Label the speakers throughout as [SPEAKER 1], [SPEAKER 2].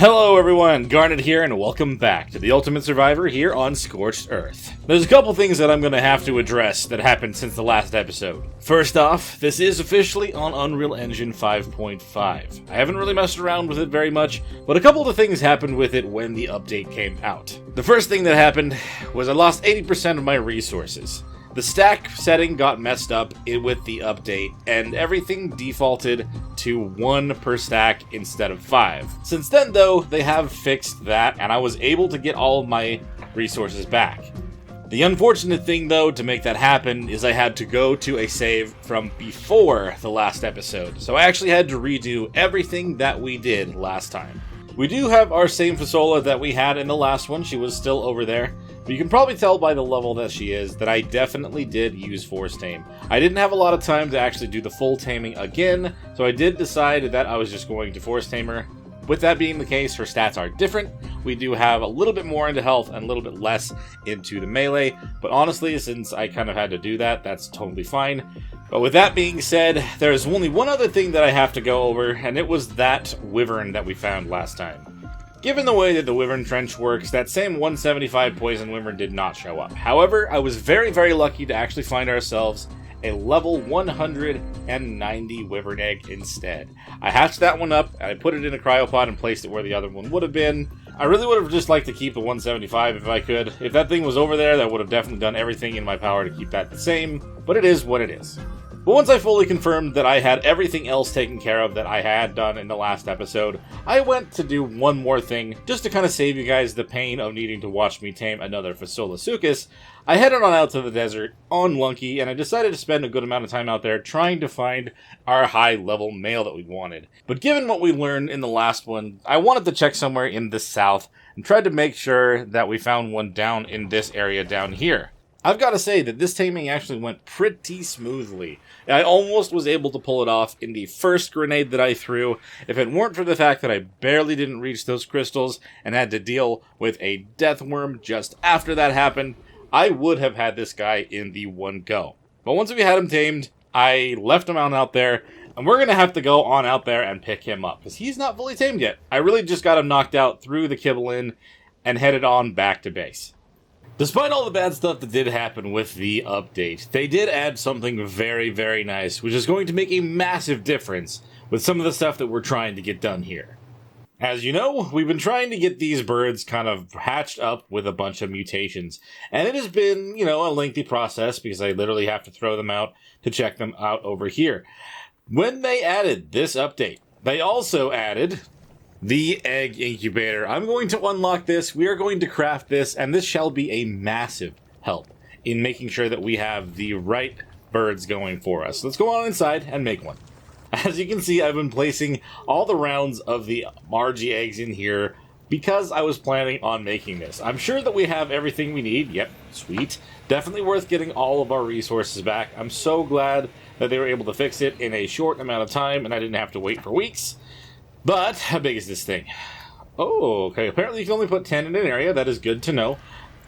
[SPEAKER 1] Hello everyone, Garnet here, and welcome back to the Ultimate Survivor here on Scorched Earth. There's a couple things that I'm going to have to address that happened since the last episode. First off, this is officially on Unreal Engine 5.5. I haven't really messed around with it very much, but a couple of things happened with it when the update came out. The first thing that happened was I lost 80% of my resources. The stack setting got messed up with the update, and everything defaulted to 1 per stack instead of 5. Since then, though, they have fixed that, and I was able to get all of my resources back. The unfortunate thing, though, to make that happen is I had to go to a save from before the last episode, so I actually had to redo everything that we did last time. We do have our same Fasola that we had in the last one. She was still over there. But you can probably tell by the level that she is that I definitely did use Force Tame. I didn't have a lot of time to actually do the full taming again, so I did decide that I was just going to Force Tame her. With that being the case, her stats are different. We do have a little bit more into health and a little bit less into the melee, but honestly, since I kind of had to do that, that's totally fine. But with that being said, there's only one other thing that I have to go over, and it was that wyvern that we found last time. Given the way that the Wyvern Trench works, that same 175 Poison Wyvern did not show up. However, I was very, very lucky to actually find ourselves a level 190 Wyvern Egg instead. I hatched that one up, and I put it in a cryopod and placed it where the other one would have been. I really would have just liked to keep the 175 if I could. If that thing was over there, that would have definitely done everything in my power to keep that the same, but it is what it is. But once I fully confirmed that I had everything else taken care of that I had done in the last episode, I went to do one more thing, just to kind of save you guys the pain of needing to watch me tame another Fasolasuchus. I headed on out to the desert on Lunky, and I decided to spend a good amount of time out there trying to find our high-level male that we wanted. But given what we learned in the last one, I wanted to check somewhere in the south, and tried to make sure that we found one down in this area down here. I've got to say that this taming actually went pretty smoothly. I almost was able to pull it off in the first grenade that I threw, if it weren't for the fact that I barely didn't reach those crystals and had to deal with a death worm just after that happened. I would have had this guy in the one go. But once we had him tamed, I left him out there, and we're going to have to go on out there and pick him up, because he's not fully tamed yet. I really just got him knocked out through the kibble in and headed on back to base. Despite all the bad stuff that did happen with the update, they did add something very, very nice, which is going to make a massive difference with some of the stuff that we're trying to get done here. As you know, we've been trying to get these birds kind of hatched up with a bunch of mutations, and it has been, a lengthy process because I literally have to throw them out to check them out over here. When they added this update, they also added the egg incubator. I'm going to unlock this, we are going to craft this, and this shall be a massive help in making sure that we have the right birds going for us. Let's go on inside and make one. As you can see, I've been placing all the rounds of the RG eggs in here because I was planning on making this. I'm sure that we have everything we need. Yep, sweet. Definitely worth getting all of our resources back. I'm so glad that they were able to fix it in a short amount of time and I didn't have to wait for weeks. But, how big is this thing? Oh, okay, apparently you can only put 10 in an area. That is good to know.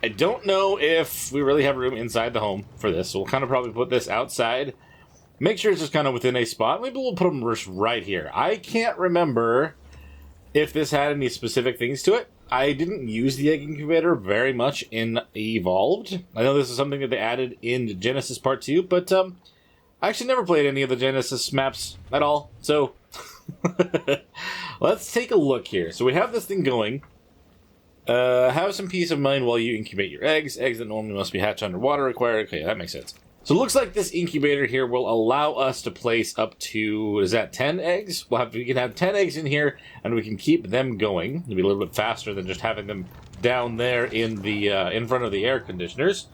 [SPEAKER 1] I don't know if we really have room inside the home for this, so we'll kind of probably put this outside. Make sure it's just kind of within a spot. Maybe we'll put them just right here. I can't remember if this had any specific things to it. I didn't use the egg incubator very much in Evolved. I know this is something that they added in Genesis Part 2, but I actually never played any of the Genesis maps at all, so let's take a look here. So we have this thing going. Have some peace of mind while you incubate your eggs. Eggs that normally must be hatched underwater required. Okay, that makes sense. So it looks like this incubator here will allow us to place up to, is that 10 eggs? We can have 10 eggs in here, and we can keep them going. It'll be a little bit faster than just having them down there in the in front of the air conditioners.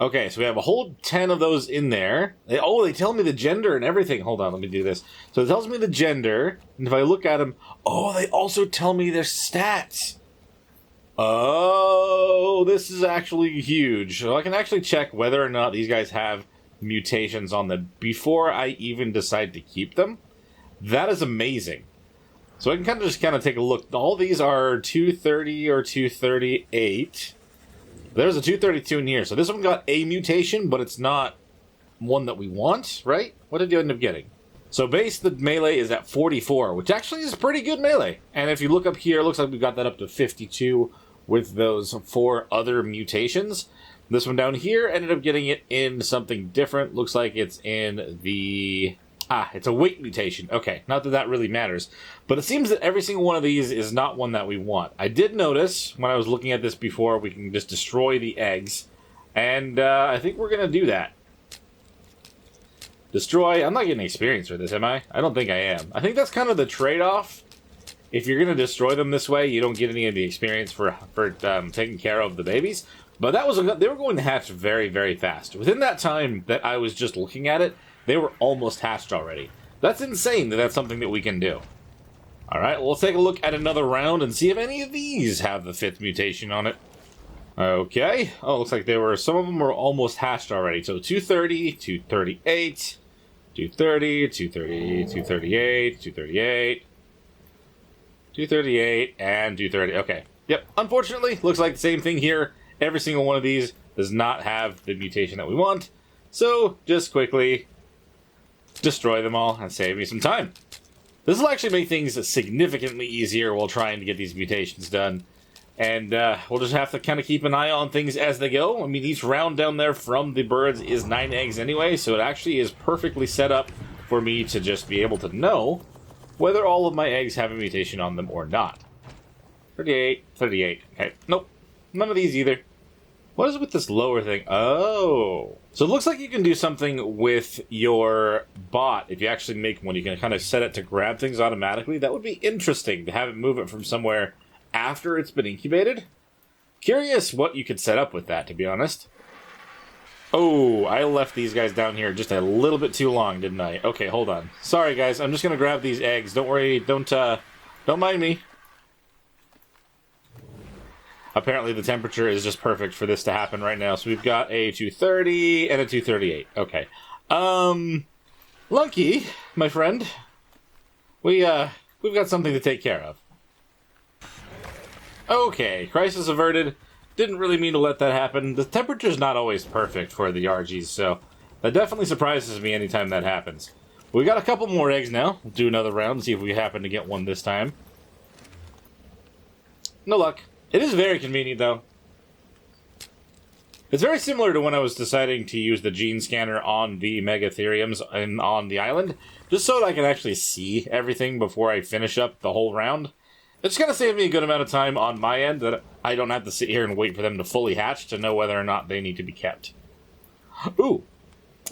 [SPEAKER 1] Okay, so we have a whole 10 of those in there. They tell me the gender and everything. Hold on, let me do this. So it tells me the gender, and if I look at them, they also tell me their stats. Oh, this is actually huge. So I can actually check whether or not these guys have mutations on them before I even decide to keep them. That is amazing. So I can kind of take a look. All these are 230 or 238. There's a 232 in here. So this one got a mutation, but it's not one that we want, right? What did you end up getting? So base, the melee is at 44, which actually is pretty good melee. And if you look up here, it looks like we've got that up to 52 with those 4 other mutations. This one down here ended up getting it in something different. Looks like it's in the... it's a weight mutation. Okay, not that that really matters. But it seems that every single one of these is not one that we want. I did notice, when I was looking at this before, we can just destroy the eggs. And I think we're going to do that. Destroy. I'm not getting experience for this, am I? I don't think I am. I think that's kind of the trade-off. If you're going to destroy them this way, you don't get any of the experience for taking care of the babies. But that was they were going to hatch very, very fast. Within that time that I was just looking at it, they were almost hatched already. That's insane that that's something that we can do. Alright, well, let's take a look at another round and see if any of these have the 5th mutation on it. Okay. Oh, looks like some of them were almost hatched already. So 230, 238, 230, 230, 238, 238, 238, and 230. Okay. Yep. Unfortunately, looks like the same thing here. Every single one of these does not have the mutation that we want. So, just quickly destroy them all and save me some time. This will actually make things significantly easier while trying to get these mutations done. And we'll just have to kind of keep an eye on things as they go. I mean, each round down there from the birds is 9 eggs anyway, so it actually is perfectly set up for me to just be able to know whether all of my eggs have a mutation on them or not. 38, 38. Okay, nope. None of these either. What is with this lower thing? Oh. So it looks like you can do something with your bot. If you actually make one, you can kind of set it to grab things automatically. That would be interesting to have it move it from somewhere after it's been incubated. Curious what you could set up with that, to be honest. Oh, I left these guys down here just a little bit too long, didn't I? Okay, hold on. Sorry, guys. I'm just going to grab these eggs. Don't worry. Don't mind me. Apparently the temperature is just perfect for this to happen right now. So we've got a 230 and a 238. Okay. Lunky, my friend. We've got something to take care of. Okay, crisis averted. Didn't really mean to let that happen. The temperature's not always perfect for the RGs, so that definitely surprises me anytime that happens. We got a couple more eggs now. We'll do another round and see if we happen to get one this time. No luck. It is very convenient, though. It's very similar to when I was deciding to use the gene scanner on the Megatheriums and on the island, just so that I can actually see everything before I finish up the whole round. It's going to save me a good amount of time on my end, that I don't have to sit here and wait for them to fully hatch to know whether or not they need to be kept. Ooh,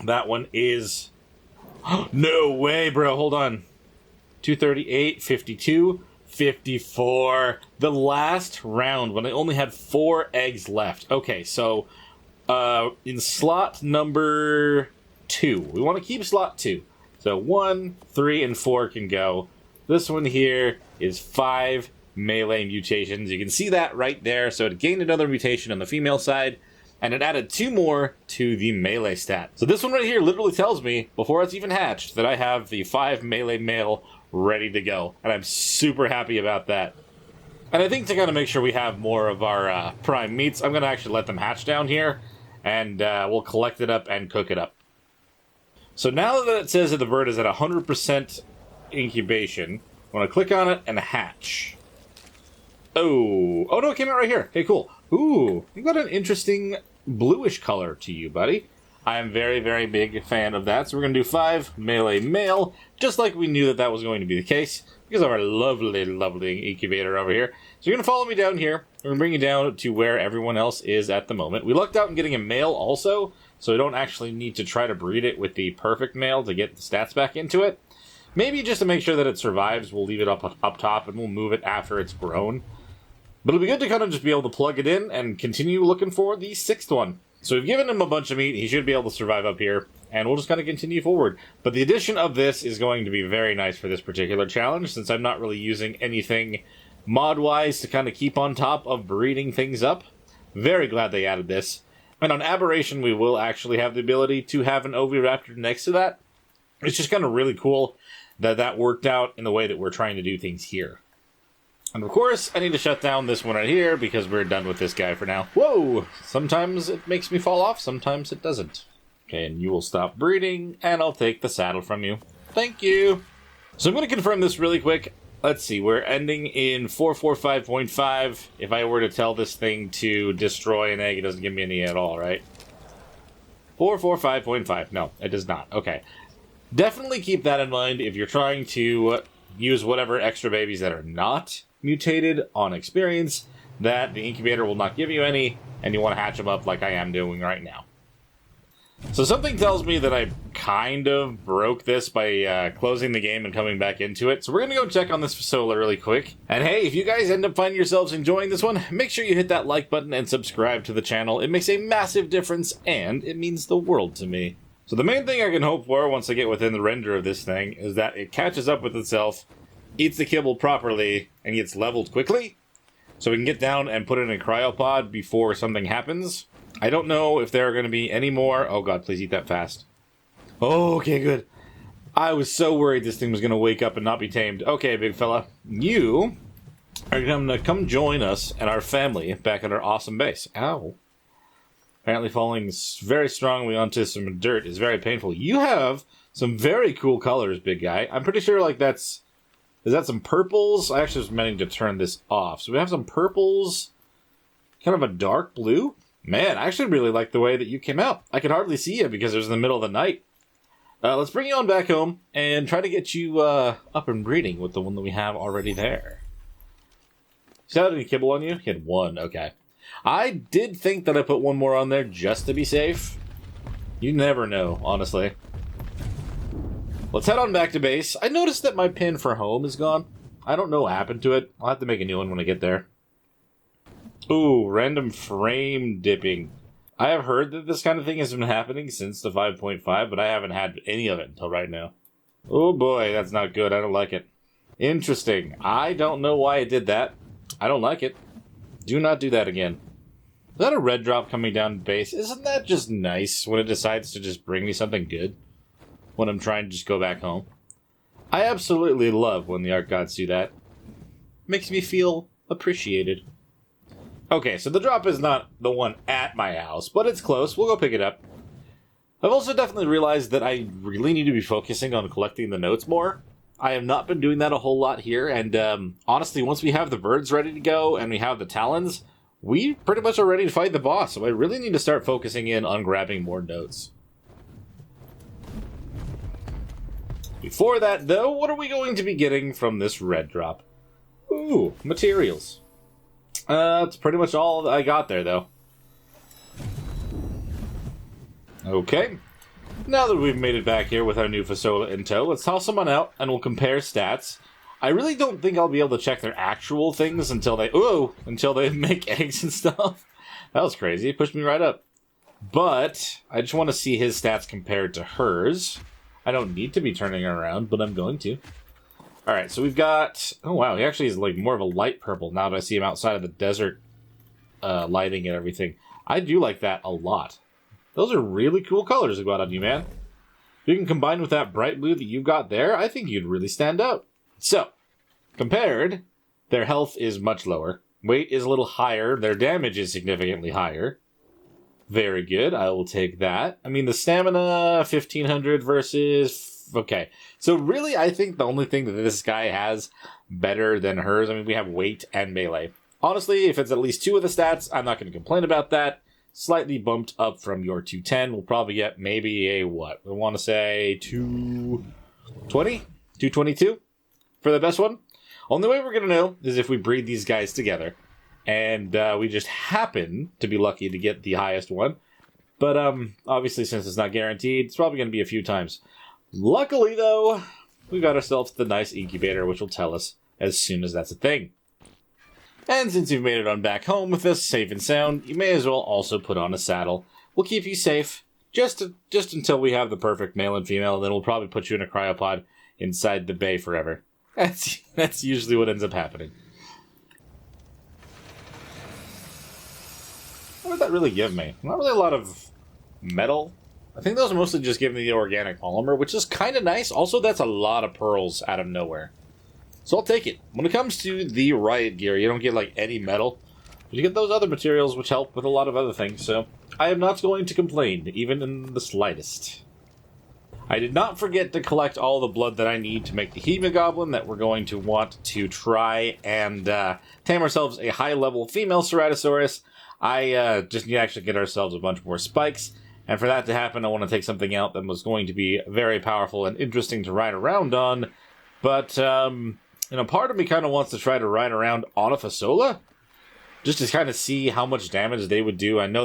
[SPEAKER 1] that one is... No way, bro, hold on. 238, 52, 54. The last round, when I only had 4 eggs left. Okay, so in slot number 2, we want to keep slot 2. So 1, 3, and 4 can go. This one here is 5 melee mutations. You can see that right there. So it gained another mutation on the female side, and it added 2 more to the melee stat. So this one right here literally tells me, before it's even hatched, that I have the 5 melee male ready to go. And I'm super happy about that. And I think to kind of make sure we have more of our prime meats, I'm going to actually let them hatch down here, and we'll collect it up and cook it up. So now that it says that the bird is at 100% incubation, I'm going to click on it and hatch. Oh no, it came out right here. Okay, cool. Ooh, you've got an interesting bluish color to you, buddy. I am very, very big fan of that. So we're going to do 5 melee male, just like we knew that that was going to be the case, because of our lovely, lovely incubator over here. So you're going to follow me down here. We're going to bring you down to where everyone else is at the moment. We lucked out in getting a male also, so we don't actually need to try to breed it with the perfect male to get the stats back into it. Maybe just to make sure that it survives, we'll leave it up top and we'll move it after it's grown. But it'll be good to kind of just be able to plug it in and continue looking for the 6th one. So we've given him a bunch of meat. He should be able to survive up here, and we'll just kind of continue forward. But the addition of this is going to be very nice for this particular challenge, since I'm not really using anything mod-wise to kind of keep on top of breeding things up. Very glad they added this. And on Aberration, we will actually have the ability to have an Oviraptor next to that. It's just kind of really cool that that worked out in the way that we're trying to do things here. And of course, I need to shut down this one right here because we're done with this guy for now. Whoa! Sometimes it makes me fall off, sometimes it doesn't. Okay, and you will stop breeding, and I'll take the saddle from you. Thank you. So I'm going to confirm this really quick. Let's see, we're ending in 445.5. If I were to tell this thing to destroy an egg, it doesn't give me any at all, right? 445.5. No, it does not. Okay. Definitely keep that in mind if you're trying to use whatever extra babies that are not mutated on experience, that the incubator will not give you any, and you want to hatch them up like I am doing right now. So something tells me that I kind of broke this by closing the game and coming back into it. So we're going to go check on this Fasola really quick. And hey, if you guys end up finding yourselves enjoying this one, make sure you hit that like button and subscribe to the channel. It makes a massive difference, and it means the world to me. So the main thing I can hope for once I get within the render of this thing is that it catches up with itself, eats the kibble properly, and gets leveled quickly. So we can get down and put it in a cryopod before something happens. I don't know if there are going to be any more. Oh god, please eat that fast. Oh, okay, good. I was so worried this thing was going to wake up and not be tamed. Okay, big fella. You are going to come join us and our family back at our awesome base. Ow. Apparently falling very strongly onto some dirt is very painful. You have some very cool colors, big guy. I'm pretty sure, like, that's... Is that some purples? I actually was meaning to turn this off. So we have some purples, kind of a dark blue. Man, I actually really like the way that you came out. I could hardly see you because it was in the middle of the night. Let's bring you on back home and try to get you up and breeding with the one that we have already there. So how did he kibble on you? He had one, okay. I did think that I put one more on there just to be safe. You never know, honestly. Let's head on back to base. I noticed that my pin for home is gone. I don't know what happened to it. I'll have to make a new one when I get there. Ooh, random frame dipping. I have heard that this kind of thing has been happening since the 5.5, but I haven't had any of it until right now. Oh boy, that's not good. I don't like it. Interesting. I don't know why it did that. I don't like it. Do not do that again. Is that a red drop coming down base? Isn't that just nice when it decides to just bring me something good? When I'm trying to just go back home. I absolutely love when the ARK gods do that. Makes me feel appreciated. Okay, so the drop is not the one at my house, but it's close. We'll go pick it up. I've also definitely realized that I really need to be focusing on collecting the notes more. I have not been doing that a whole lot here, and honestly, once we have the birds ready to go and we have the talons, we pretty much are ready to fight the boss, so I really need to start focusing in on grabbing more notes. Before that, though, what are we going to be getting from this red drop? Ooh, materials. That's pretty much all I got there, though. Okay. Now that we've made it back here with our new Fasola in tow, let's toss someone out and we'll compare stats. I really don't think I'll be able to check their actual things until they... Ooh! Until they make eggs and stuff. That was crazy. It pushed me right up. But I just want to see his stats compared to hers. I don't need to be turning her around, but I'm going to. Alright, so we've got... Oh, wow, he actually is like more of a light purple now that I see him outside of the desert lighting and everything. I do like that a lot. Those are really cool colors that go out on you, man. If you can combine with that bright blue that you've got there, I think you'd really stand out. So, compared, their health is much lower. Weight is a little higher. Their damage is significantly higher. Very good. I will take that. I mean, the stamina, 1500 versus... Okay. So really, I think the only thing that this guy has better than hers... I mean, we have weight and melee. Honestly, if it's at least two of the stats, I'm not going to complain about that. Slightly bumped up from your 210. We'll probably get maybe a, what? We want to say 220? 222? For the best one? Only way we're going to know is if we breed these guys together. And we just happen to be lucky to get the highest one. But obviously, since it's not guaranteed, it's probably going to be a few times. Luckily, though, we got ourselves the nice incubator, which will tell us as soon as that's a thing. And since you've made it on back home with us, safe and sound, you may as well also put on a saddle. We'll keep you safe, just until we have the perfect male and female, and then we'll probably put you in a cryopod inside the bay forever. That's usually what ends up happening. What did that really give me? Not really a lot of metal. I think those mostly just give me the organic polymer, which is kind of nice. Also, that's a lot of pearls out of nowhere. So I'll take it. When it comes to the riot gear, you don't get like any metal. But you get those other materials which help with a lot of other things. So I am not going to complain, even in the slightest. I did not forget to collect all the blood that I need to make the Hemogoblin that we're going to want to try and tame ourselves a high-level female Ceratosaurus. I just need to actually get ourselves a bunch more spikes, and for that to happen, I want to take something out that was going to be very powerful and interesting to ride around on, but, part of me kind of wants to try to ride around on a Fasola, just to kind of see how much damage they would do. I know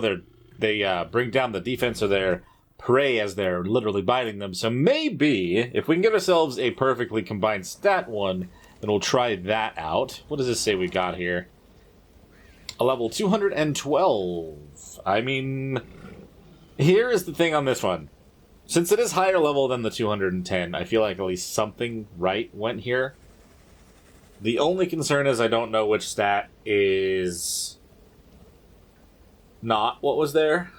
[SPEAKER 1] they bring down the defense of their prey as they're literally biting them. So maybe, if we can get ourselves a perfectly combined stat one, then we'll try that out. What does this say we got here? A level 212. I mean, here is the thing on this one. Since it is higher level than the 210, I feel like at least something right went here. The only concern is I don't know which stat is not what was there.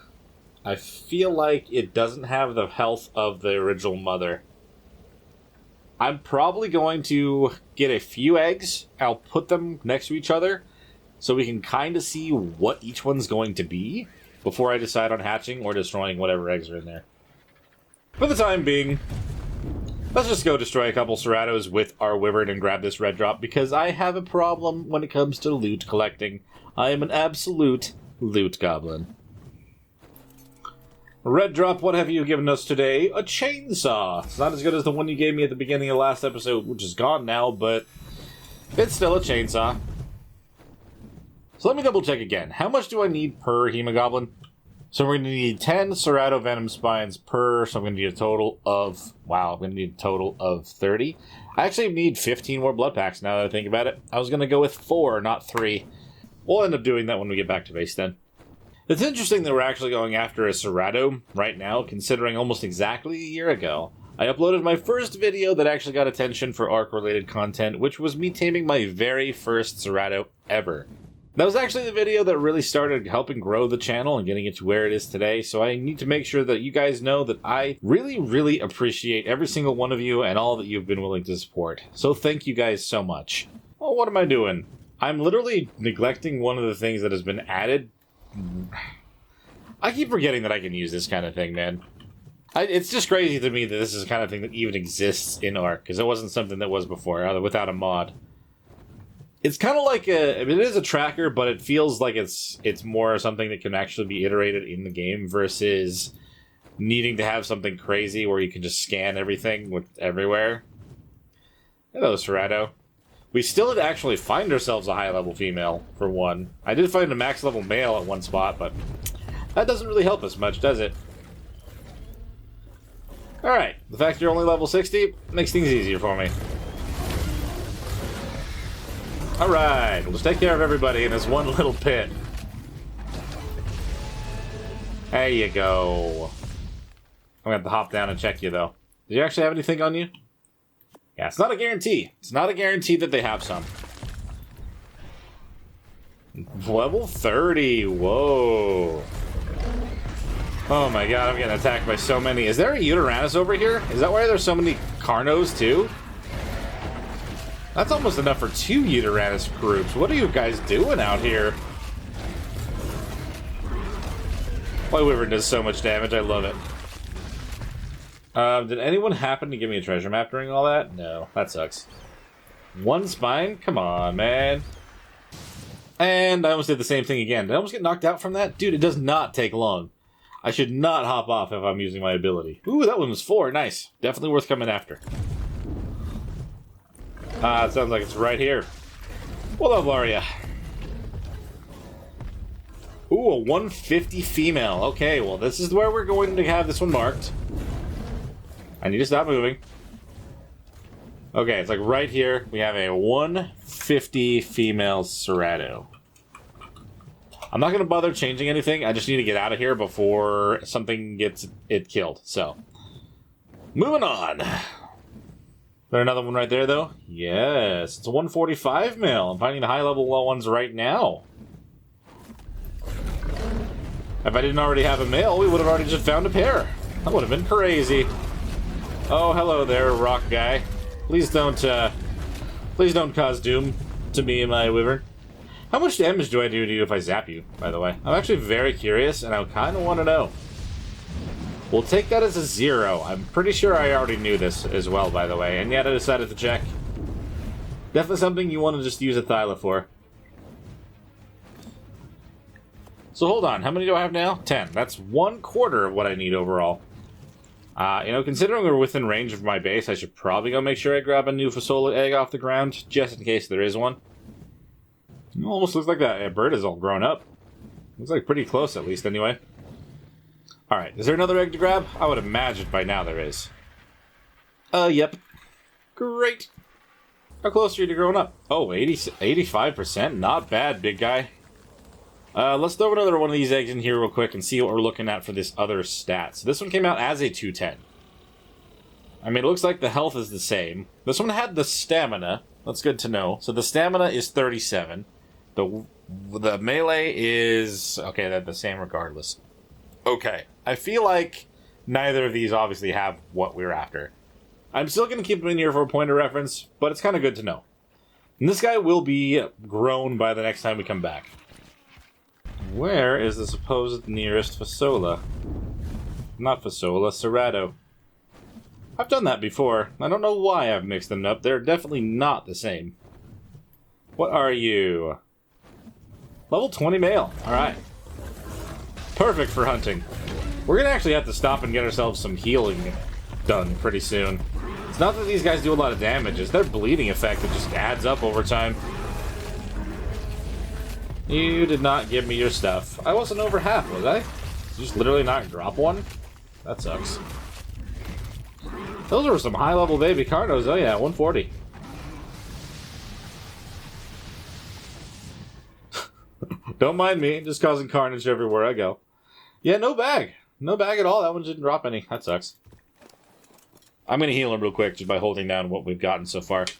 [SPEAKER 1] I feel like it doesn't have the health of the original mother. I'm probably going to get a few eggs. I'll put them next to each other so we can kind of see what each one's going to be before I decide on hatching or destroying whatever eggs are in there. For the time being, let's just go destroy a couple Ceratos with our Wyvern and grab this red drop, because I have a problem when it comes to loot collecting. I am an absolute loot goblin. Red drop, what have you given us today? A chainsaw. It's not as good as the one you gave me at the beginning of last episode, which is gone now, but it's still a chainsaw. So let me double check again. How much do I need per Hemogoblin? So we're going to need 10 Cerato Venom Spines per, so I'm going to need a total of, wow, I'm going to need a total of 30. I actually need 15 more blood packs now that I think about it. I was going to go with 4, not 3. We'll end up doing that when we get back to base then. It's interesting that we're actually going after a Cerato right now, considering almost exactly a year ago, I uploaded my first video that actually got attention for ARK-related content, which was me taming my very first Cerato ever. That was actually the video that really started helping grow the channel and getting it to where it is today, so I need to make sure that you guys know that I really, really appreciate every single one of you and all that you've been willing to support. So thank you guys so much. Well, what am I doing? I'm literally neglecting one of the things that has been added. I keep forgetting that I can use this kind of thing, man. It's just crazy to me that this is the kind of thing that even exists in ARK, because it wasn't something that was before, without a mod. It's kind of like it is a tracker, but it feels like it's more something that can actually be iterated in the game versus needing to have something crazy where you can just scan everything with everywhere. Hello, Cerato. We still did actually find ourselves a high-level female, for one. I did find a max-level male at one spot, but that doesn't really help us much, does it? Alright, the fact you're only level 60 makes things easier for me. Alright, we'll just take care of everybody in this one little pit. There you go. I'm gonna have to hop down and check you, though. Did you actually have anything on you? Yeah, it's not a guarantee. It's not a guarantee that they have some. Level 30. Whoa. Oh my god, I'm getting attacked by so many. Is there a Uteranus over here? Is that why there's so many Carnos, too? That's almost enough for 2 Uteranus groups. What are you guys doing out here? My Wyvern does so much damage. I love it. Did anyone happen to give me a treasure map during all that? No, that sucks. 1 spine? Come on, man. And I almost did the same thing again. Did I almost get knocked out from that? Dude, it does not take long. I should not hop off if I'm using my ability. Ooh, that one was 4. Nice. Definitely worth coming after. It sounds like it's right here. What level are ya? Ooh, a 150 female. Okay, well, this is where we're going to have this one marked. I need to stop moving. Okay, it's like right here. We have a 150 female Cerato. I'm not going to bother changing anything. I just need to get out of here before something gets it killed. So, moving on. Is there another one right there, though? Yes, it's a 145 male. I'm finding the high-level low ones right now. If I didn't already have a male, we would have already just found a pair. That would have been crazy. Oh, hello there, rock guy. Please don't cause doom to me and my Wyvern. How much damage do I do to you if I zap you, by the way? I'm actually very curious, and I kind of want to know. We'll take that as a 0. I'm pretty sure I already knew this as well, by the way, and yet I decided to check. Definitely something you want to just use a Thyla for. So hold on, how many do I have now? 10. That's 1/4 of what I need overall. You know, considering we're within range of my base, I should probably go make sure I grab a new Fasola egg off the ground, just in case there is one. It almost looks like that bird is all grown up. Looks like pretty close, at least, anyway. Alright, is there another egg to grab? I would imagine by now there is. Yep. Great. How close are you to growing up? Oh, 85%? Not bad, big guy. Let's throw another one of these eggs in here real quick and see what we're looking at for this other stat. So this one came out as a 210. I mean, it looks like the health is the same. This one had the stamina. That's good to know. So the stamina is 37. The melee is... okay, they're the same regardless. Okay. I feel like neither of these obviously have what we're after. I'm still going to keep them in here for a point of reference, but it's kind of good to know. And this guy will be grown by the next time we come back. Where is the supposed nearest Fasola? Not Fasola, Cerrado. I've done that before. I don't know why I've mixed them up. They're definitely not the same. What are you? Level 20 male. Alright. Perfect for hunting. We're going to actually have to stop and get ourselves some healing done pretty soon. It's not that these guys do a lot of damage. It's their bleeding effect that just adds up over time. You did not give me your stuff. I wasn't over half, was I? Did you just literally not drop one? That sucks. Those were some high-level baby Carnos. Oh yeah, 140. Don't mind me, just causing carnage everywhere I go. Yeah, no bag. No bag at all. That one didn't drop any. That sucks. I'm going to heal him real quick just by holding down what we've gotten so far. Is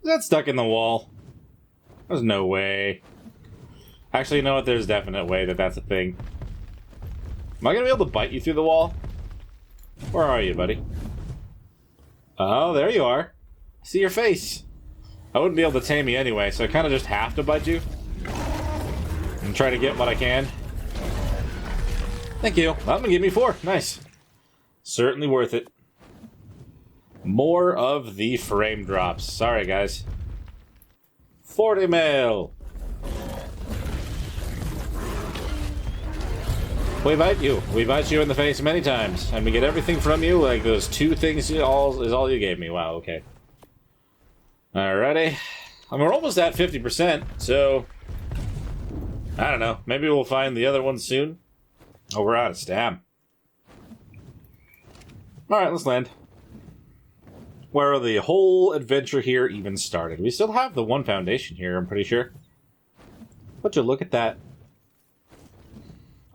[SPEAKER 1] that stuck in the wall? There's no way. Actually, you know what? There's definite way that that's a thing. Am I going to be able to bite you through the wall? Where are you, buddy? Oh, there you are. I see your face. I wouldn't be able to tame you anyway, so I kind of just have to bite you. And try to get what I can. Thank you. Well, I'm going to give me 4. Nice. Certainly worth it. More of the frame drops. Sorry, guys. 40 mil. We bite you. We bite you in the face many times. And we get everything from you, like those 2 things is all you gave me. Wow, okay. Alrighty. I mean, we're almost at 50%, so... I don't know. Maybe we'll find the other one soon. Oh, we're out of stam. Alright, let's land. Where the whole adventure here even started. We still have the 1 foundation here, I'm pretty sure. Would you look at that?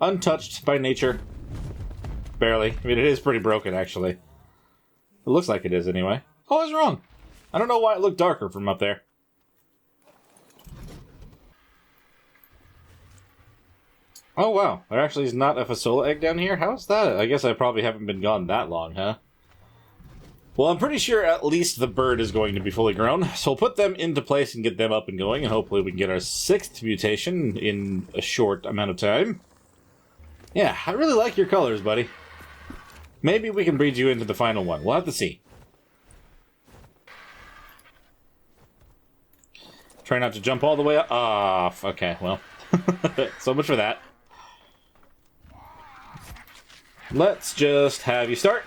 [SPEAKER 1] Untouched by nature. Barely. I mean, it is pretty broken, actually. It looks like it is, anyway. Oh, I was wrong. I don't know why it looked darker from up there. Oh, wow. There actually is not a Fasola egg down here? How's that? I guess I probably haven't been gone that long, huh? Well, I'm pretty sure at least the bird is going to be fully grown, so we'll put them into place and get them up and going, and hopefully we can get our 6th mutation in a short amount of time. Yeah, I really like your colors, buddy. Maybe we can breed you into the final one. We'll have to see. Try not to jump all the way off. Okay, well. So much for that. Let's just have you start.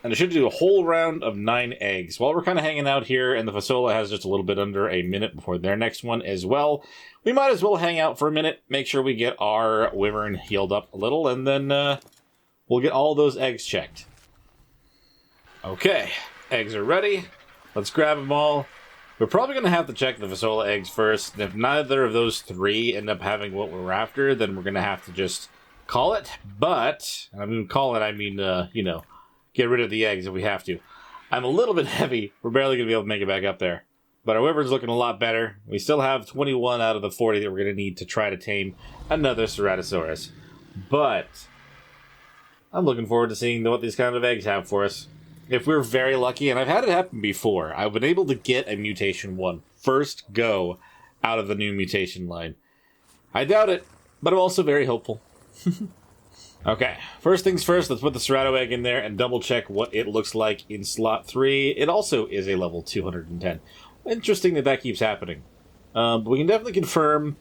[SPEAKER 1] And I should do a whole round of 9 eggs. While we're kind of hanging out here, and the Fasola has just a little bit under a minute before their next one as well, we might as well hang out for a minute, make sure we get our wyvern healed up a little, and then we'll get all those eggs checked. Okay, eggs are ready. Let's grab them all. We're probably going to have to check the Fasola eggs first. If neither of those 3 end up having what we're after, then we're going to have to just call it. But, I mean, call it, I mean, you know, get rid of the eggs if we have to. I'm a little bit heavy. We're barely going to be able to make it back up there. But our wyvern's looking a lot better. We still have 21 out of the 40 that we're going to need to try to tame another Ceratosaurus. But I'm looking forward to seeing what these kind of eggs have for us. If we're very lucky, and I've had it happen before, I've been able to get a mutation 1 first go out of the new mutation line. I doubt it, but I'm also very hopeful. Okay, first things first, let's put the Serrato egg in there and double check what it looks like in slot 3. It also is a level 210. Interesting that that keeps happening. But we can definitely confirm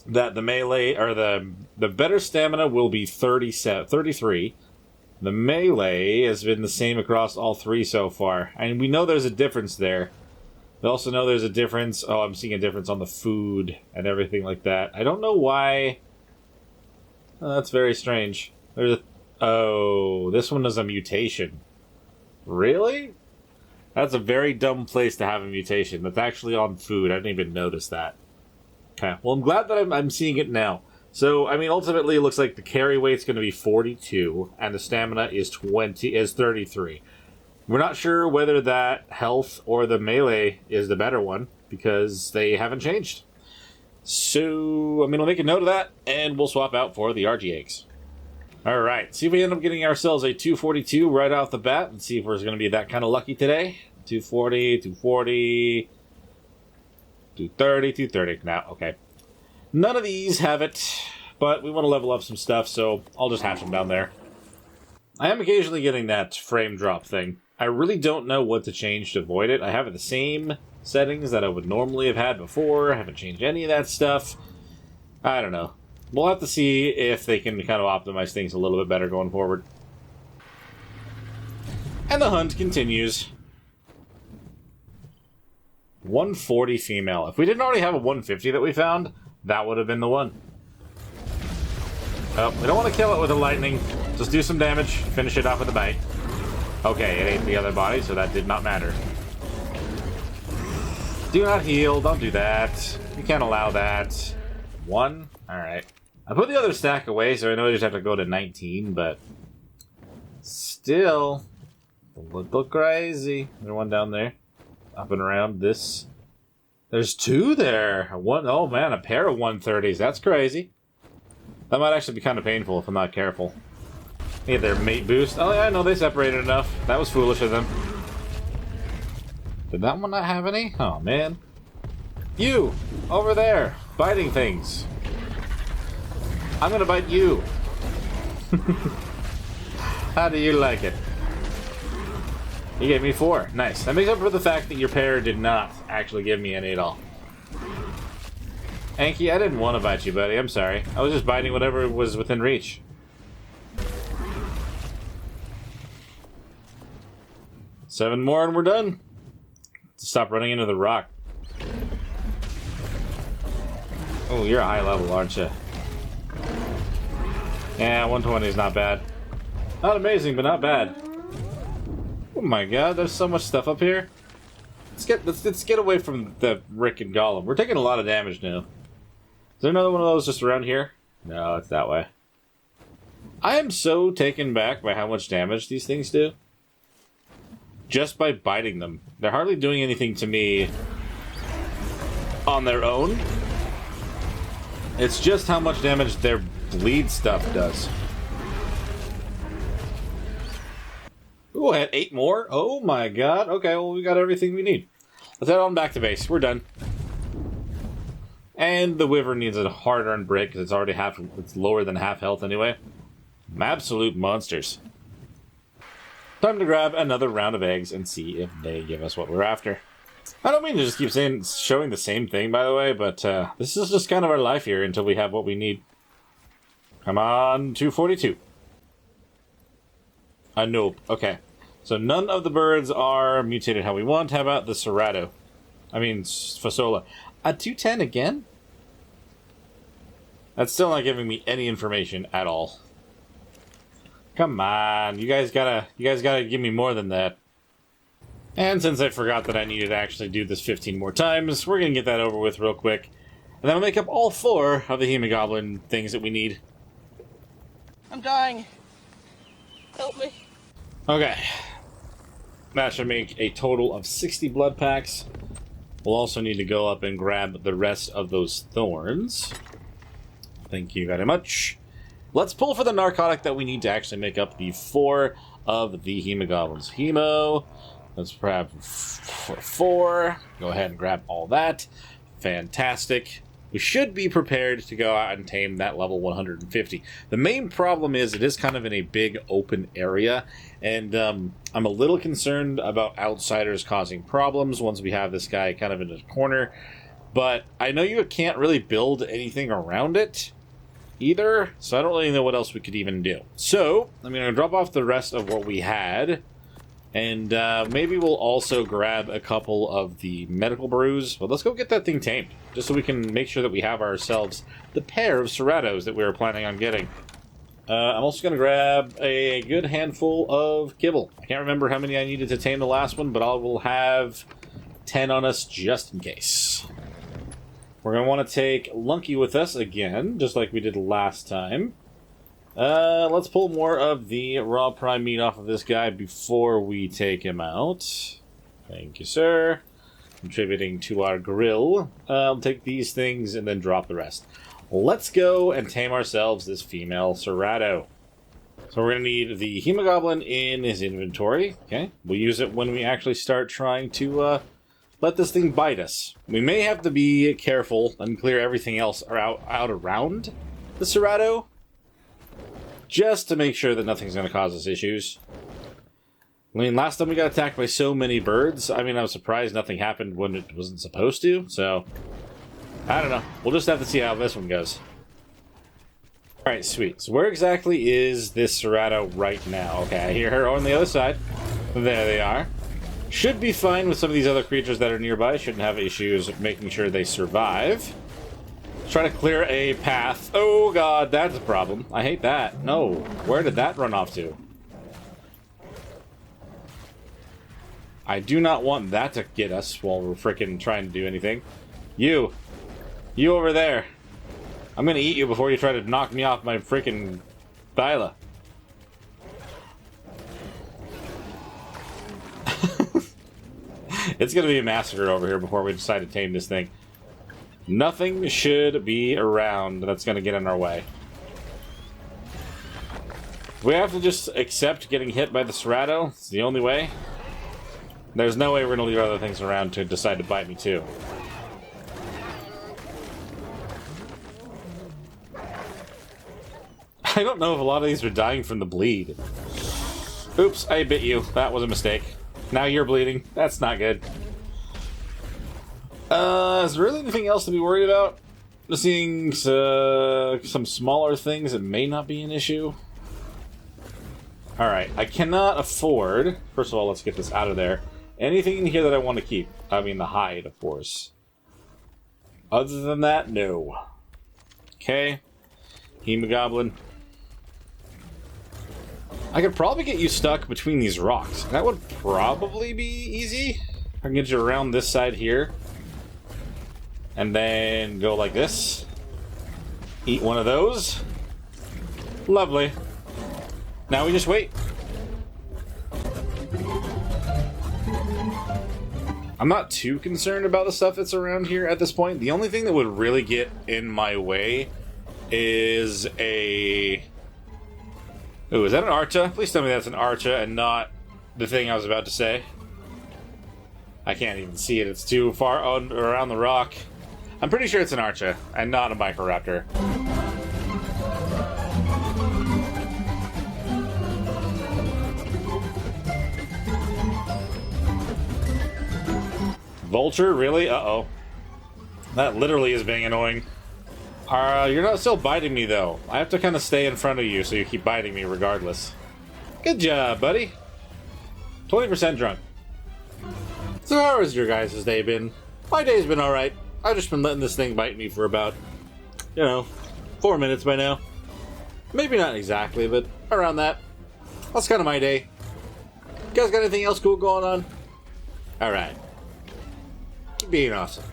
[SPEAKER 1] that the melee, or the better stamina will be 33. The melee has been the same across all 3 so far. And we know there's a difference there. We also know there's a difference. Oh, I'm seeing a difference on the food and everything like that. I don't know why. Oh, that's very strange. Oh, this one is a mutation. Really? That's a very dumb place to have a mutation. That's actually on food. I didn't even notice that. Okay. Well, I'm glad that I'm seeing it now. So, I mean, ultimately, it looks like the carry weight's going to be 42, and the stamina is 33. We're not sure whether that health or the melee is the better one, because they haven't changed. So, I mean, we'll make a note of that, and we'll swap out for the RG eggs. Alright, see if we end up getting ourselves a 242 right off the bat, and see if we're going to be that kind of lucky today. 240, 240, 230, 230. Now, okay. None of these have it, but we want to level up some stuff, so I'll just hatch them down there. I am occasionally getting that frame drop thing. I really don't know what to change to avoid it. I have the same settings that I would normally have had before. I haven't changed any of that stuff. I don't know. We'll have to see if they can kind of optimize things a little bit better going forward. And the hunt continues. 140 female. If we didn't already have a 150 that we found, that would have been the one. Oh, we don't want to kill it with the lightning. Just do some damage, finish it off with a bite. Okay, it ate the other body, so that did not matter. Do not heal, don't do that. You can't allow that. 1? Alright. I put the other stack away, so I know I just have to go to 19, but still a little crazy. There's one down there. Up and around this. There's 2 there. Oh man, a pair of 130s. That's crazy. That might actually be kind of painful if I'm not careful. They get their mate boost. Oh yeah, no, they separated enough. That was foolish of them. Did that one not have any? Oh man. You! Over there! Biting things. I'm gonna bite you. How do you like it? You gave me 4. Nice. That makes up for the fact that your pair did not actually give me any at all. Anki, I didn't want to bite you, buddy. I'm sorry. I was just biting whatever was within reach. Seven more and we're done. Stop running into the rock. Oh, you're a high level, aren't you? Yeah, 120 is not bad. Not amazing, but not bad. Oh my god, there's so much stuff up here. Let's get away from the Rick and Gollum. We're taking a lot of damage now. Is there another one of those just around here? No, it's that way. I am so taken back by how much damage these things do. Just by biting them. They're hardly doing anything to me on their own. It's just how much damage their bleed stuff does. Ooh, I had 8 more? Oh my god. Okay, well, we got everything we need. Let's head on back to base. We're done. And the Wyvern needs a hard-earned break because it's already it's lower than half health anyway. Absolute monsters. Time to grab another round of eggs and see if they give us what we're after. I don't mean to just keep showing the same thing, by the way, but this is just kind of our life here until we have what we need. Come on, 242. Nope. Okay. So none of the birds are mutated how we want. How about the Serrato? I mean, Fasola. A 210 again? That's still not giving me any information at all. Come on, you guys gotta give me more than that. And since I forgot that I needed to actually do this 15 more times, we're gonna get that over with real quick. And that'll make up all 4 of the Hemogoblin things that we need.
[SPEAKER 2] I'm dying. Help me.
[SPEAKER 1] Okay. That should make a total of 60 blood packs. We'll also need to go up and grab the rest of those thorns. Thank you very much. Let's pull for the narcotic that we need to actually make up the 4 of the Hemogoblins. Hemo. Let's grab 4. Go ahead and grab all that. Fantastic. we should be prepared to go out and tame that level 150. The main problem is it is kind of in a big open area, and I'm a little concerned about outsiders causing problems once we have this guy kind of in a corner. But I know you can't really build anything around it either, so I don't really know what else we could even do. So, I'm going to drop off the rest of what we had, and maybe we'll also grab a couple of the medical brews. But let's go get that thing tamed, just so we can make sure that we have ourselves the pair of Ceratos that we were planning on getting. I'm also going to grab a good handful of kibble. I can't remember how many I needed to tame the last one, but I will have 10 on us just in case. We're going to want to take Lunky with us again, just like we did last time. Let's pull more of the raw prime meat off of this guy before we take him out. Thank you, sir. Contributing to our grill. I'll take these things and then drop the rest. Let's go and tame ourselves this female Cerato. So we're going to need the Hemogoblin in his inventory. Okay, we'll use it when we actually start trying to let this thing bite us. We may have to be careful and clear everything else out around the Cerato, just to make sure that nothing's going to cause us issues. I mean, last time we got attacked by so many birds, I mean, I was surprised nothing happened when it wasn't supposed to, so I don't know. We'll just have to see how this one goes. Alright, sweet. So where exactly is this Cerato right now? Okay, I hear her on the other side. There they are. Should be fine with some of these other creatures that are nearby. Shouldn't have issues making sure they survive. Try to clear a path. Oh god, that's a problem. I hate that. No. Where did that run off to? I do not want that to get us while we're frickin' trying to do anything. You. You over there. I'm gonna eat you before you try to knock me off my frickin' Thyla. It's gonna be a massacre over here before we decide to tame this thing. Nothing should be around that's gonna get in our way. We have to just accept getting hit by the Cerato. It's the only way. There's no way we're gonna leave other things around to decide to bite me too. I don't know if a lot of these are dying from the bleed. Oops, I bit you. That was a mistake. Now you're bleeding. That's not good. Is there really anything else to be worried about? Just seeing some smaller things that may not be an issue. Alright, I cannot afford... First of all, let's get this out of there. Anything in here that I want to keep. I mean, the hide, of course. Other than that, no. Okay. Hemogoblin. I could probably get you stuck between these rocks. That would probably be easy. I can get you around this side here. And then go like this. Eat one of those. Lovely. Now we just wait. I'm not too concerned about the stuff that's around here at this point. The only thing that would really get in my way is a... Ooh, is that an Archa? Please tell me that's an Archa and not the thing I was about to say. I can't even see it. It's too far around the rock. I'm pretty sure it's an Archa and not a Microraptor. Vulture? Really? Uh-oh. That literally is being annoying. You're not still biting me, though. I have to kind of stay in front of you so you keep biting me regardless. Good job, buddy. 20% drunk. So how has your guys' day been? My day's been alright. I've just been letting this thing bite me for about, 4 minutes by now. Maybe not exactly, but around that. That's kind of my day. You guys got anything else cool going on? Alright. Keep being awesome.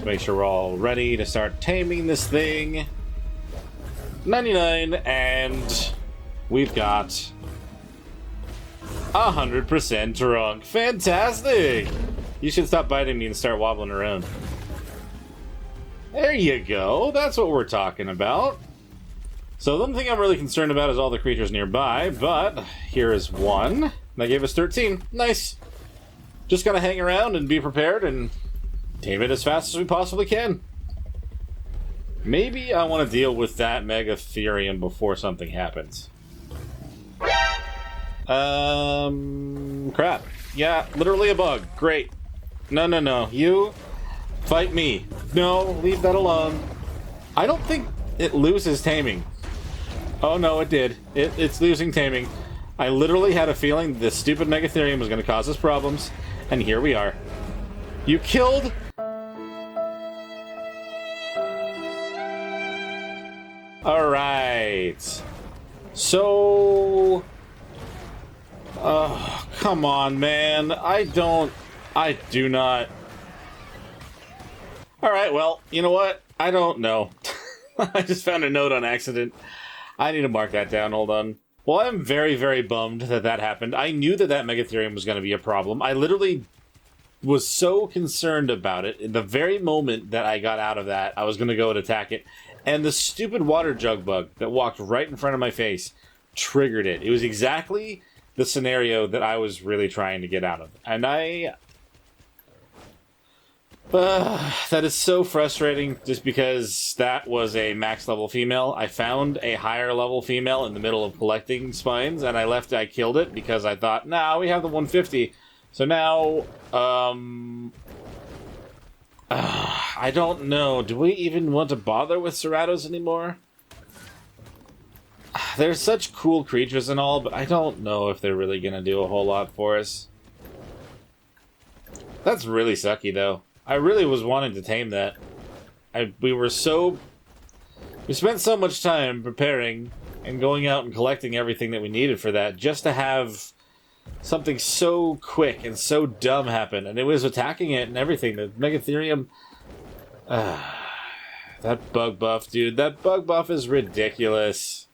[SPEAKER 1] make sure we're all ready to start taming this thing. 99, and we've got 100% drunk. Fantastic! You should stop biting me and start wobbling around. There you go. That's what we're talking about. So the only thing I'm really concerned about is all the creatures nearby, but here is one. That gave us 13. Nice. Just gotta hang around and be prepared and tame it as fast as we possibly can. Maybe I want to deal with that Megatherium before something happens. Crap. Yeah, literally a bug. Great. No. You fight me. No, leave that alone. I don't think it loses taming. Oh no, it did. It's losing taming. I literally had a feeling this stupid Megatherium was going to cause us problems, and here we are. You killed... Alright. So... Oh, come on, man. I do not... Alright, well, you know what? I don't know. I just found a note on accident. I need to mark that down, hold on. Well, I'm very, very bummed that that happened. I knew that that Megatherium was going to be a problem. I literally was so concerned about it. In the very moment that I got out of that, I was going to go and attack it. And the stupid water jug bug that walked right in front of my face triggered it. It was exactly the scenario that I was really trying to get out of. And that is so frustrating just because that was a max level female. I found a higher level female in the middle of collecting spines, and I killed it because I thought, nah, we have the 150. So now, I don't know. Do we even want to bother with Ceratos anymore? They're such cool creatures and all, but I don't know if they're really going to do a whole lot for us. That's really sucky, though. I really was wanting to tame that. We spent so much time preparing and going out and collecting everything that we needed for that just to have something so quick and so dumb happen. And it was attacking it and everything. The Megatherium... that bug buff, dude. That bug buff is ridiculous.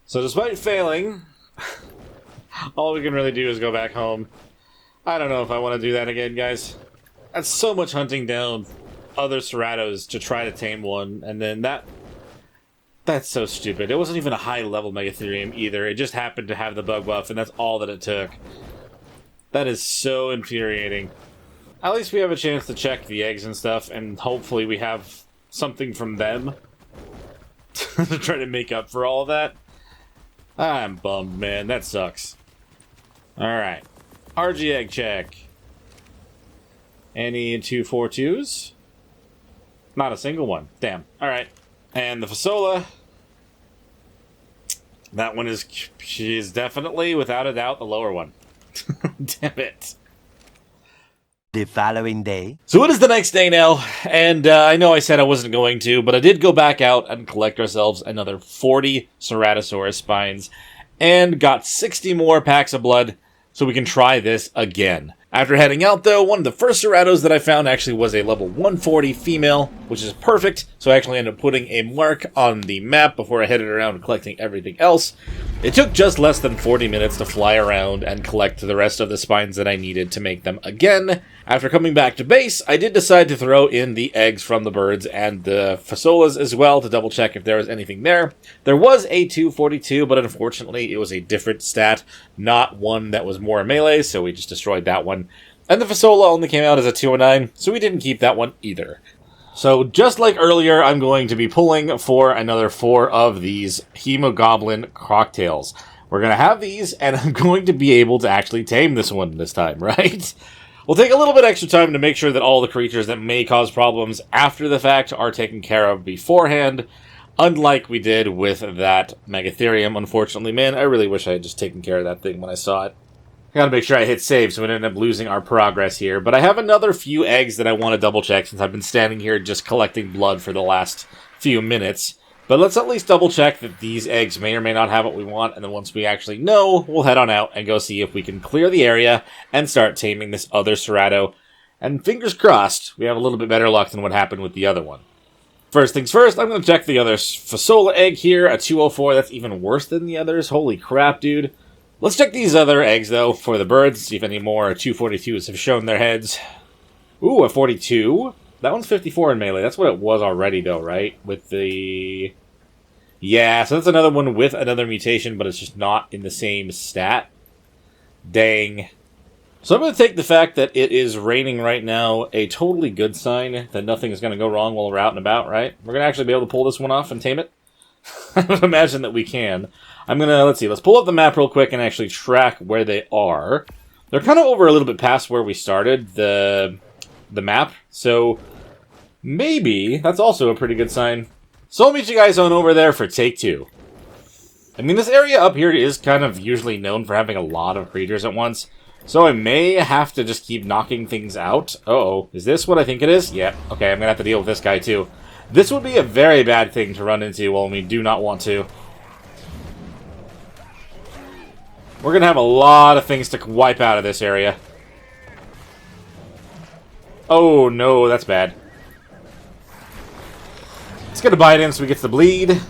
[SPEAKER 1] So despite failing, all we can really do is go back home. I don't know if I want to do that again, guys. That's so much hunting down other Ceratos to try to tame one, and then that's so stupid. It wasn't even a high-level Megatherium either. It just happened to have the bug buff, and that's all that it took. That is so infuriating. At least we have a chance to check the eggs and stuff, and hopefully we have something from them to try to make up for all of that. I'm bummed, man. That sucks. Alright. RG egg check. Any 242s? Not a single one. Damn. Alright. And the Fasola. That one she is definitely, without a doubt, the lower one. Damn it.
[SPEAKER 3] The following day.
[SPEAKER 1] So it is the next day now, and I know I said I wasn't going to, but I did go back out and collect ourselves another 40 Ceratosaurus spines, and got 60 more packs of blood, so we can try this again. After heading out, though, one of the first Ceratos that I found actually was a level 140 female, which is perfect, so I actually ended up putting a mark on the map before I headed around and collecting everything else. It took just less than 40 minutes to fly around and collect the rest of the spines that I needed to make them again. After coming back to base, I did decide to throw in the eggs from the birds and the Fasolas as well to double check if there was anything there. There was a 242, but unfortunately it was a different stat, not one that was more melee, so we just destroyed that one. And the Fasola only came out as a 209, so we didn't keep that one either. So just like earlier, I'm going to be pulling for another 4 of these Hemogoblin cocktails. We're going to have these, and I'm going to be able to actually tame this one this time, right? We'll take a little bit extra time to make sure that all the creatures that may cause problems after the fact are taken care of beforehand, unlike we did with that Megatherium. Unfortunately, man, I really wish I had just taken care of that thing when I saw it. I gotta make sure I hit save so we don't end up losing our progress here. But I have another few eggs that I want to double check since I've been standing here just collecting blood for the last few minutes. But let's at least double check that these eggs may or may not have what we want, and then once we actually know, we'll head on out and go see if we can clear the area and start taming this other Cerato. And fingers crossed, we have a little bit better luck than what happened with the other one. First things first, I'm going to check the other Fasola egg here, a 204. That's even worse than the others. Holy crap, dude. Let's check these other eggs, though, for the birds, see if any more 242s have shown their heads. Ooh, a 42. That one's 54 in melee. That's what it was already, though, right? With the... Yeah, so that's another one with another mutation, but it's just not in the same stat. Dang. So I'm going to take the fact that it is raining right now a totally good sign that nothing is going to go wrong while we're out and about, right? We're going to actually be able to pull this one off and tame it. I would imagine that we can. I'm going to, let's see, let's pull up the map real quick and actually track where they are. They're kind of over a little bit past where we started the map, so maybe that's also a pretty good sign. So I'll meet you guys on over there for take 2. I mean, this area up here is kind of usually known for having a lot of creatures at once, so I may have to just keep knocking things out. Uh-oh. Is this what I think it is? Yep. Okay, I'm going to have to deal with this guy, too. This would be a very bad thing to run into when we do not want to. We're going to have a lot of things to wipe out of this area. Oh, no, that's bad. Let's get a bite in so we get the bleed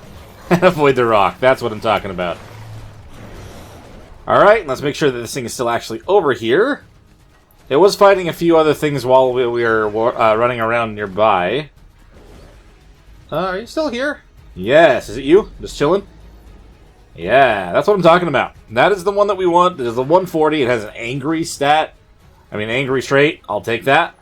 [SPEAKER 1] and avoid the rock. That's what I'm talking about. Alright, let's make sure that this thing is still actually over here. It was fighting a few other things while we were running around nearby. Are you still here? Yes, is it you? Just chilling? Yeah, that's what I'm talking about. That is the one that we want. It is the 140. It has an angry stat. I mean, angry trait. I'll take that.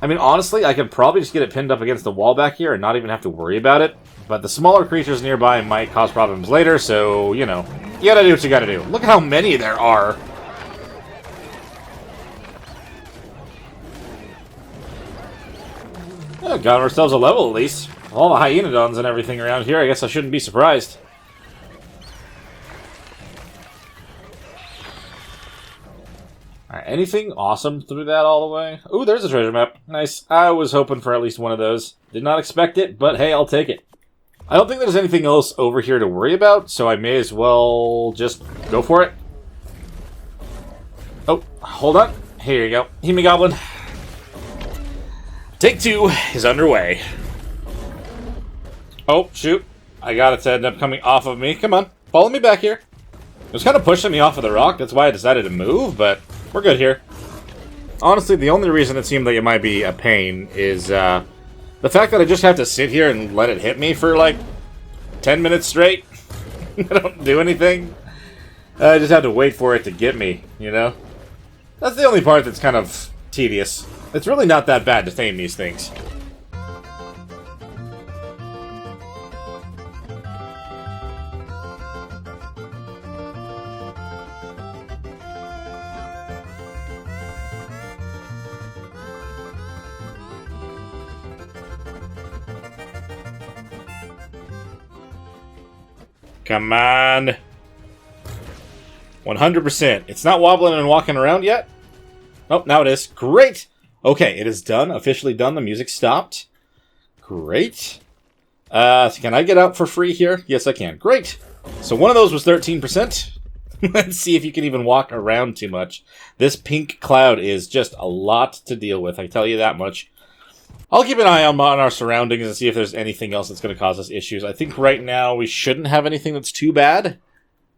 [SPEAKER 1] I mean, honestly, I could probably just get it pinned up against the wall back here and not even have to worry about it. But the smaller creatures nearby might cause problems later, so, you know, you gotta do what you gotta do. Look at how many there are. Oh, got ourselves a level, at least. All the hyenodons and everything around here, I guess I shouldn't be surprised. Alright, anything awesome through that all the way? Ooh, there's a treasure map. Nice. I was hoping for at least one of those. Did not expect it, but hey, I'll take it. I don't think there's anything else over here to worry about, so I may as well just go for it. Oh, hold on. Here you go. Hemi-Goblin. Take 2 is underway. Oh, shoot. I got it to end up coming off of me. Come on. Follow me back here. It was kind of pushing me off of the rock. That's why I decided to move, but we're good here. Honestly, the only reason it seemed like it might be a pain is the fact that I just have to sit here and let it hit me for like 10 minutes straight. I don't do anything. I just have to wait for it to get me, you know? That's the only part that's kind of tedious. It's really not that bad to tame these things. Come on. 100%. It's not wobbling and walking around yet? Oh, now it is. Great! Okay, it is done. Officially done. The music stopped. Great. Can I get out for free here? Yes, I can. Great! So one of those was 13%. Let's see if you can even walk around too much. This pink cloud is just a lot to deal with, I tell you that much. I'll keep an eye on our surroundings and see if there's anything else that's going to cause us issues. I think right now we shouldn't have anything that's too bad.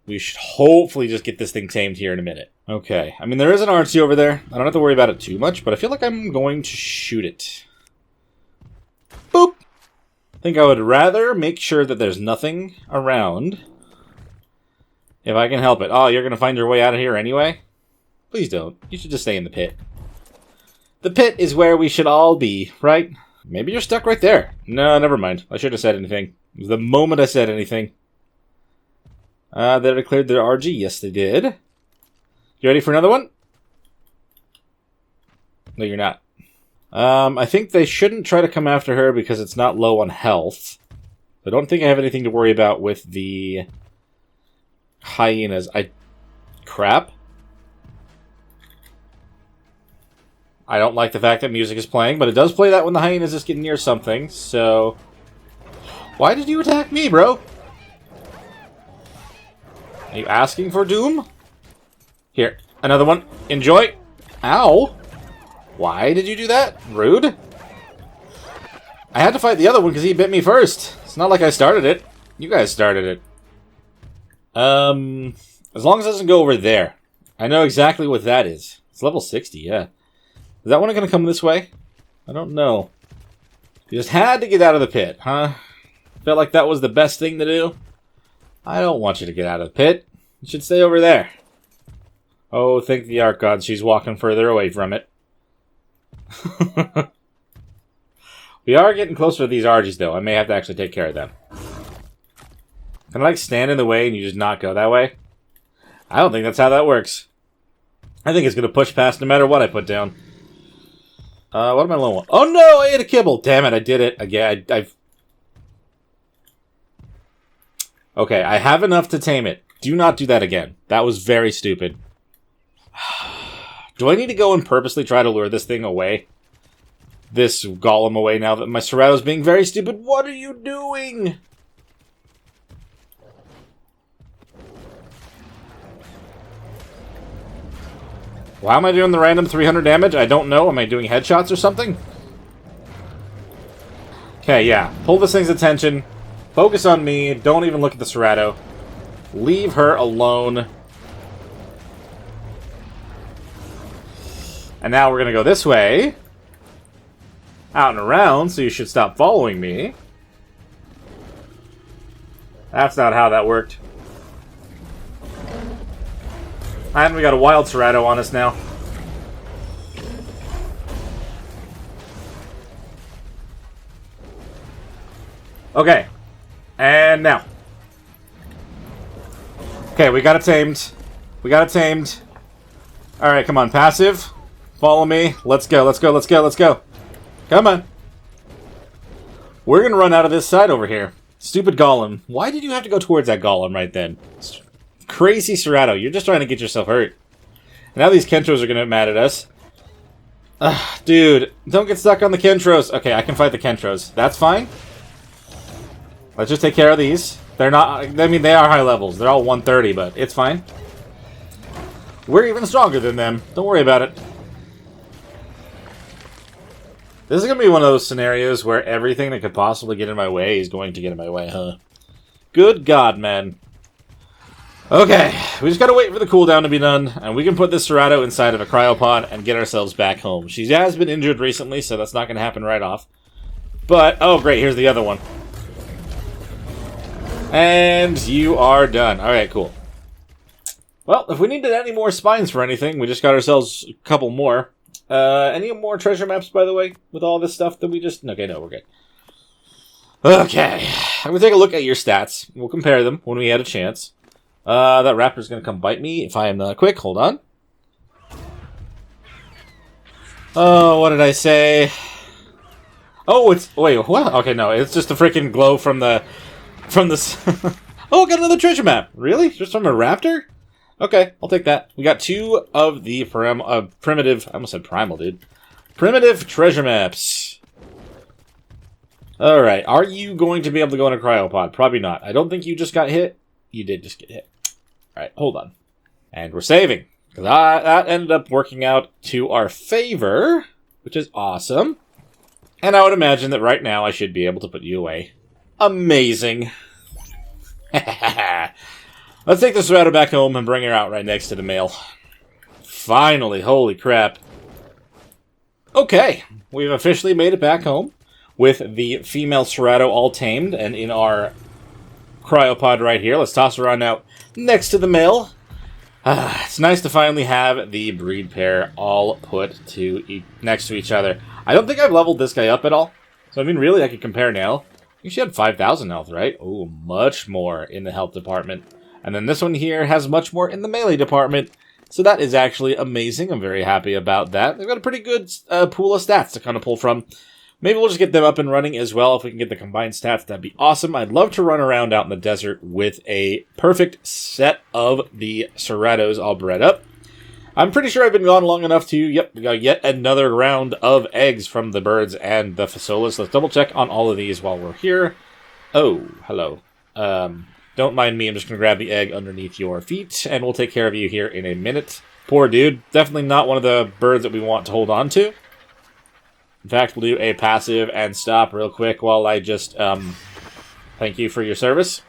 [SPEAKER 1] We should hopefully just get this thing tamed here in a minute. Okay. I mean, there is an RC over there. I don't have to worry about it too much, but I feel like I'm going to shoot it. Boop! I think I would rather make sure that there's nothing around. If I can help it. Oh, you're going to find your way out of here anyway? Please don't. You should just stay in the pit. The pit is where we should all be, right? Maybe you're stuck right there. No, never mind. I shouldn't have said anything. It was the moment I said anything. They declared their RG. Yes, they did. You ready for another one? No, you're not. I think they shouldn't try to come after her because it's not low on health. I don't think I have anything to worry about with the hyenas. Crap. I don't like the fact that music is playing, but it does play that when the hyenas just get near something, so... Why did you attack me, bro? Are you asking for doom? Here, another one. Enjoy. Ow. Why did you do that? Rude. I had to fight the other one because he bit me first. It's not like I started it. You guys started it. As long as it doesn't go over there. I know exactly what that is. It's level 60, yeah. Is that one going to come this way? I don't know. You just had to get out of the pit, huh? Felt like that was the best thing to do? I don't want you to get out of the pit. You should stay over there. Oh, thank the ARK god she's walking further away from it. We are getting closer to these Argies, though. I may have to actually take care of them. Can I, like, stand in the way and you just not go that way? I don't think that's how that works. I think it's going to push past no matter what I put down. What am I low on? Oh no, I ate a kibble! Damn it, I did it. Again, Okay, I have enough to tame it. Do not do that again. That was very stupid. Do I need to go and purposely try to lure this thing away? This golem away now that my Serato's being very stupid? What are you doing? Why am I doing the random 300 damage? I don't know. Am I doing headshots or something? Okay, yeah. Pull this thing's attention. Focus on me. Don't even look at the Serato. Leave her alone. And now we're going to go this way. Out and around, so you should stop following me. That's not how that worked. And we got a wild Serato on us now. Okay. And now. Okay, we got it tamed. We got it tamed. Alright, come on, passive. Follow me. Let's go, let's go, let's go, let's go. Come on. We're gonna run out of this side over here. Stupid golem. Why did you have to go towards that golem right then? Crazy Serato, you're just trying to get yourself hurt. Now these Kentros are gonna get mad at us. Dude, don't get stuck on the Kentros. Okay, I can fight the Kentros. That's fine. Let's just take care of these. They're not, I mean, they are high levels. They're all 130, but it's fine. We're even stronger than them. Don't worry about it. This is gonna be one of those scenarios where everything that could possibly get in my way is going to get in my way, huh? Good God, man. Okay, we just gotta wait for the cooldown to be done, and we can put this Serato inside of a cryopod and get ourselves back home. She has been injured recently, so that's not gonna happen right off. But, oh great, here's the other one. And you are done. Alright, cool. Well, if we needed any more spines for anything, we just got ourselves a couple more. Any more treasure maps, by the way, with all this stuff that we just... Okay, no, we're good. Okay, I'm gonna take a look at your stats. We'll compare them when we had a chance. That raptor's gonna come bite me if I am not quick. Hold on. Oh, what did I say? Oh, it's... Wait, what? Okay, no, it's just a freaking glow from the... Oh, got another treasure map. Really? Just from a raptor? Okay, I'll take that. We got two of the primitive... I almost said primal, dude. Primitive treasure maps. Alright, are you going to be able to go in a cryopod? Probably not. I don't think you just got hit. You did just get hit. Alright, hold on. And we're saving. Because that ended up working out to our favor, which is awesome. And I would imagine that right now I should be able to put you away. Amazing. Let's take this Serato back home and bring her out right next to the male. Finally, holy crap. Okay, we've officially made it back home with the female Serato all tamed and in our cryopod right here. Let's toss her on out next to the male. It's nice to finally have the breed pair all put next to each other. I don't think I've leveled this guy up at all. So, I mean, really, I could compare now. She had 5,000 health, right? Oh, much more in the health department. And then this one here has much more in the melee department. So that is actually amazing. I'm very happy about that. They've got a pretty good pool of stats to kind of pull from. Maybe we'll just get them up and running as well. If we can get the combined stats, that'd be awesome. I'd love to run around out in the desert with a perfect set of the Seratos all bred up. I'm pretty sure I've been gone long enough to, yep, we got yet another round of eggs from the birds and the Fasolas. Let's double check on all of these while we're here. Oh, hello. Don't mind me, I'm just going to grab the egg underneath your feet, and we'll take care of you here in a minute. Poor dude. Definitely not one of the birds that we want to hold on to. In fact, we'll do a passive and stop real quick while I just, thank you for your service.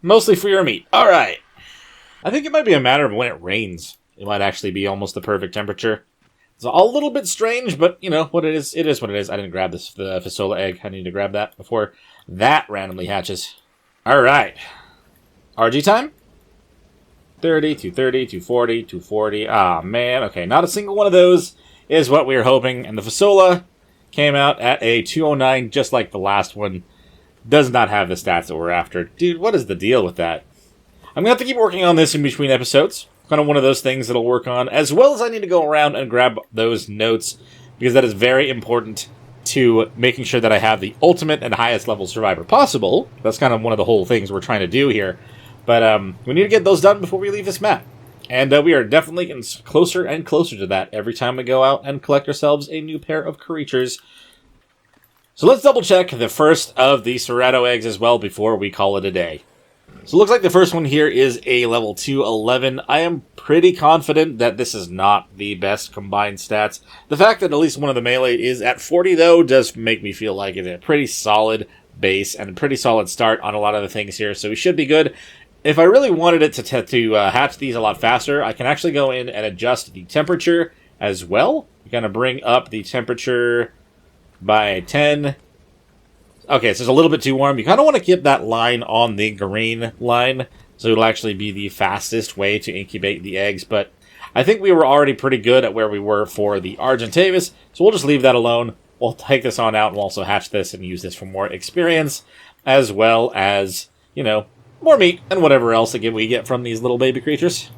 [SPEAKER 1] Mostly for your meat. Alright. I think it might be a matter of when it rains. It might actually be almost the perfect temperature. It's a little bit strange, but, you know, what it is what it is. I didn't grab the Fasola egg. I need to grab that before that randomly hatches. Alright. RG time? 30, 230, 240, 240. Ah, man. Okay, not a single one of those is what we were hoping. And the Fasola came out at a 209, just like the last one. Does not have the stats that we're after. Dude, what is the deal with that? I'm going to have to keep working on this in between episodes. Kind of one of those things that I'll work on, as well as I need to go around and grab those notes, because that is very important to making sure that I have the ultimate and highest level survivor possible. That's kind of one of the whole things we're trying to do here. But we need to get those done before we leave this map. And we are definitely getting closer and closer to that every time we go out and collect ourselves a new pair of creatures. So let's double check the first of the Serrato eggs as well before we call it a day. So it looks like the first one here is a level 211. I am pretty confident that this is not the best combined stats. The fact that at least one of the melee is at 40, though, does make me feel like it's a pretty solid base and a pretty solid start on a lot of the things here, so we should be good. If I really wanted it to hatch these a lot faster, I can actually go in and adjust the temperature as well. We're going to bring up the temperature by 10. Okay, so it's a little bit too warm. You kind of want to keep that line on the green line, so it'll actually be the fastest way to incubate the eggs, but I think we were already pretty good at where we were for the Argentavis, so we'll just leave that alone. We'll take this on out and we'll also hatch this and use this for more experience, as well as, you know, more meat and whatever else we get from these little baby creatures.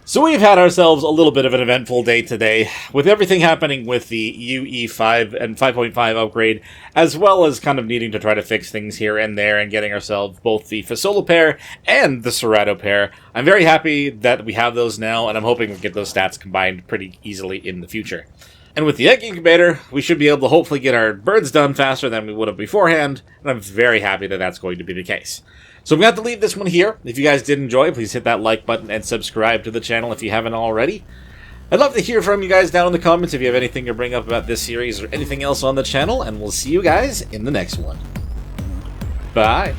[SPEAKER 1] So we've had ourselves a little bit of an eventful day today, with everything happening with the UE5 and 5.5 upgrade, as well as kind of needing to try to fix things here and there and getting ourselves both the Fasola pair and the Serrato pair. I'm very happy that we have those now, and I'm hoping we get those stats combined pretty easily in the future. And with the egg incubator, we should be able to hopefully get our birds done faster than we would have beforehand, and I'm very happy that that's going to be the case. So I'm going to have to leave this one here. If you guys did enjoy, please hit that like button and subscribe to the channel if you haven't already. I'd love to hear from you guys down in the comments if you have anything to bring up about this series or anything else on the channel, and we'll see you guys in the next one. Bye!